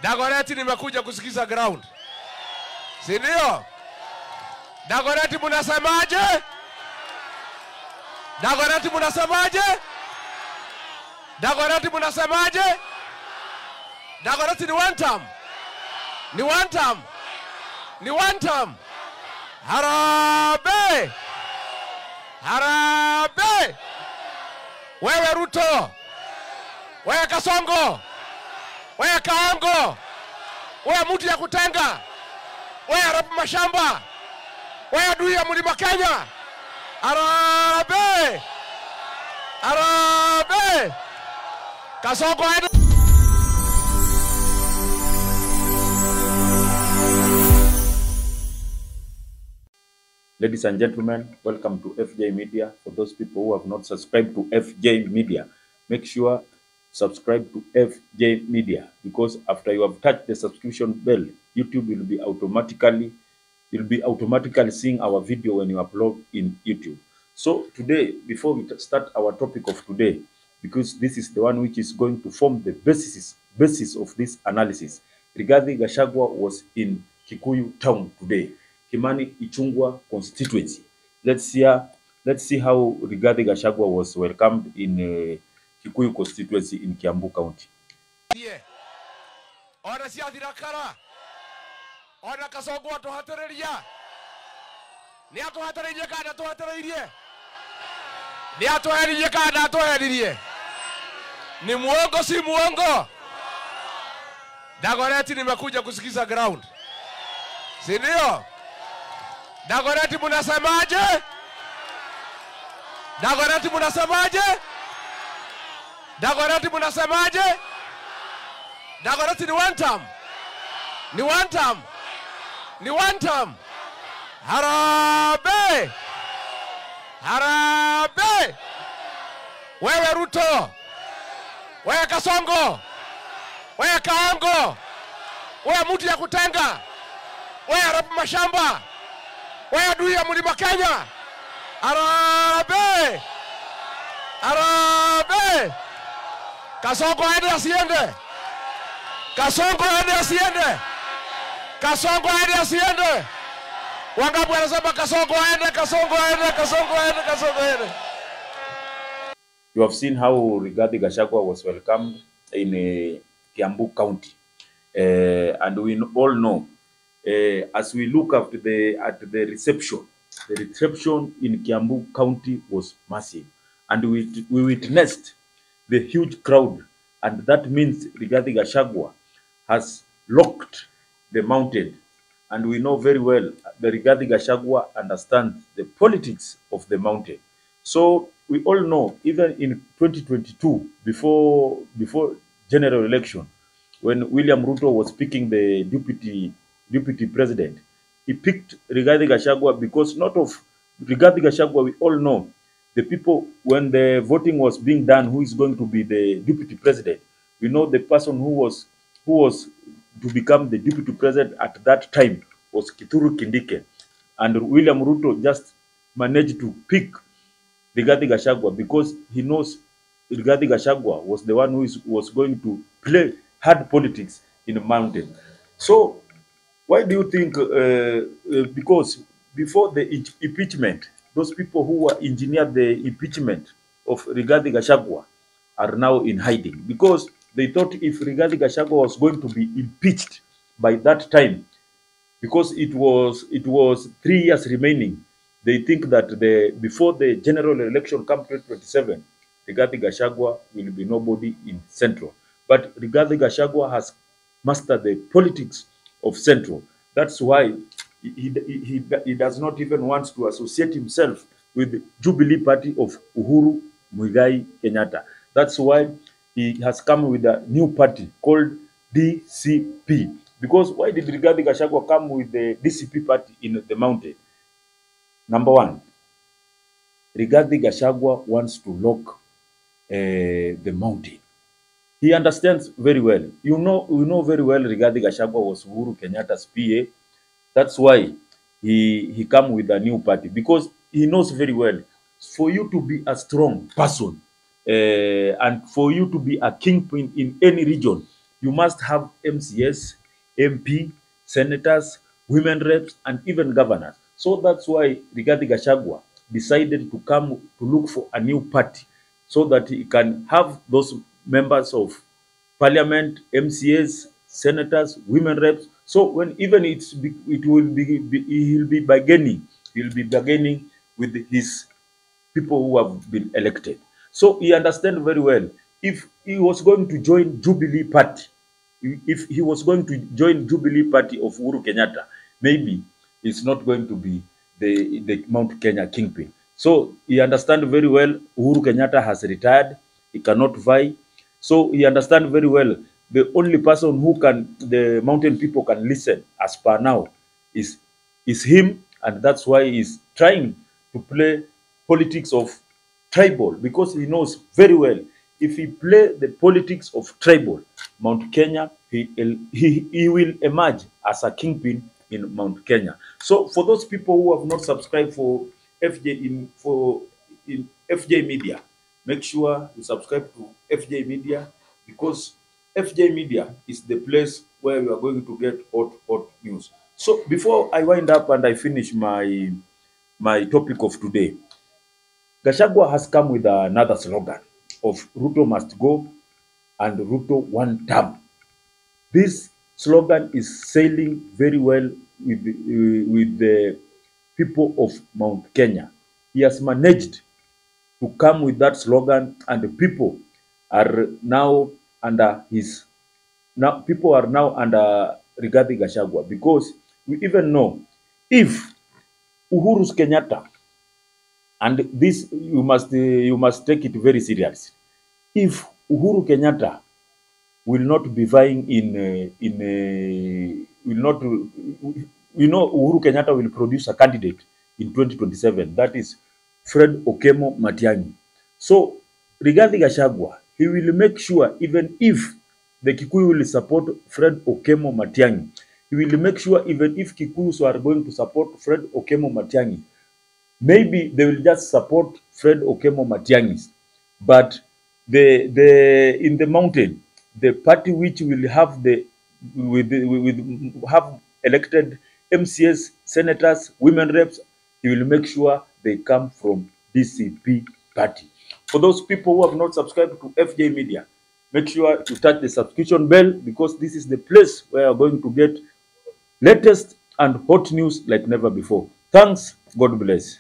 Dagoretti nimekuja kusikiza ground. Si ndio? Dagoretti mnasemaje? Dagoretti mnasemaje? Dagoretti mnasemaje? Dagoretti ni one term. Ni one term. Ni one term. Harambee! Harambee! Wewe Ruto. Wewe Kasongo. Wewe Kaongo. Wewe mtu ya kutenga. Wewe Arap Mashamba. Wewe adui ya Mlima Kenya. Harambee! Harambee! Kasongo aende. Ladies and gentlemen, welcome to FJ Media. For those people who have not subscribed to FJ Media, make sure subscribe to FJ Media, because after you have touched the subscription bell, YouTube will be automatically seeing our video when you upload in YouTube. So today, before we start our topic of today, because this is the one which is going to form the basis of this analysis, Rigathi Gachagua was in Kikuyu town today, Kimani Ichung'wah constituency. Let's see how Rigathi Gachagua was welcomed in Kikuyu constituency in Kiambu County. Ona siathira kara. Ona Kasongo atuhatiriria. Ni atuhatiririe kana atuhatiririe. Ni atuhatiririe kana atuhatiririe. Ni muongo si muongo. Dagoretti nimekuja kusikiza ground. Si ndio? Dagoretti mnasemaje? Dagoretti mnasemaje? Dagoretti mnasemaje? Dagoretti ni one term. Ni one term. Ni one term. Harambee! Harambee! Wewe Ruto. Wewe Kasongo. Wewe Kaongo. Wewe mtu ya kutenga. Wewe Arap Mashamba. Wewe adui ya Mlima Kenya. Harambee! Harambee! Kasongo aende asiende. Kasongo aende asiende. Kasongo aende asiende. Wangapi wanasema Kasongo aende, Kasongo aende, Kasongo aende, Kasongo aende. You have seen how Rigathi Gachagua was welcomed in Kiambu County, and we all know, as we look at the reception, the reception in Kiambu County was massive, and we witnessed the huge crowd, and that means Rigathi Gachagua has locked the mountain, and we know very well that Rigathi Gachagua understands the politics of the mountain. So we all know, even in 2022, before general election, when William Ruto was picking the deputy president, he picked Rigathi Gachagua because not of Rigathi Gachagua, we all know the people, when the voting was being done, who is going to be the deputy president, we know the person who was to become the deputy president at that time was Kithure Kindiki, and William Ruto just managed to pick Rigathi Gachagua because he knows Rigathi Gachagua was the one who was going to play hard politics in the mountain. So why do you think, because before the impeachment, those people who were engineered the impeachment of Rigathi Gachagua are now in hiding, because they thought if Rigathi Gachagua was going to be impeached by that time, because it was 3 years remaining, they think that before the general election come 2027, Rigathi Gachagua will be nobody in Central. But Rigathi Gachagua has mastered the politics of Central. That's why he does not even want to associate himself with the Jubilee Party of Uhuru Muigai Kenyatta. That's why he has come with a new party called DCP. Because why did Rigathi Gachagua come with the DCP party in the mountain? Number one, Rigathi Gachagua wants to lock the mountain. He understands very well. We know very well Rigathi Gachagua was Uhuru Kenyatta's PA. That's why he come with a new party, because he knows very well, for you to be a strong person and for you to be a kingpin in any region, you must have MCS, MP, senators, women reps, and even governors. So that's why Rigathi Gachagua decided to come to look for a new party so that he can have those members of parliament, MCAs, senators, women reps. So when even it will be he'll be bargaining with his people who have been elected. So he understands very well. If he was going to join Jubilee Party, if he was going to join Jubilee Party of Uhuru Kenyatta, maybe it's not going to be the Mount Kenya kingpin. So he understands very well Uhuru Kenyatta has retired. He cannot vie. So he understands very well the only person who the mountain people can listen as per now is him, and that's why he's trying to play politics of tribal, because he knows very well if he play the politics of tribal, Mount Kenya, he will emerge as a kingpin in Mount Kenya. So for those people who have not subscribed for FJ FJ Media, make sure you subscribe to FJ Media, because FJ Media is the place where we are going to get hot news. So before I wind up and I finish my topic of today, Gachagua has come with another slogan of Ruto must go and Ruto one term. This slogan is sailing very well with the people of Mount Kenya. He has managed to come with that slogan, and the people are now under Rigathi Gachagua, because we even know if Uhuru Kenyatta, and this you must take it very seriously, if Uhuru Kenyatta will not be vying Uhuru Kenyatta will produce a candidate in 2027, that is Fred Okemo Matiang'i. So Rigathi Gachagua, he will make sure, even if the Kikuyu will support Fred Okemo Matiang'i, he will make sure even if Kikuyus are going to support Fred Okemo Matiang'i, maybe they will just support Fred Okemo Matiang'i. But in the mountain, the party which will have have elected MCS, senators, women reps, he will make sure they come from DCP party. For those people who have not subscribed to FJ Media, make sure you touch the subscription bell, because this is the place where you're going to get latest and hot news like never before. Thanks. God bless.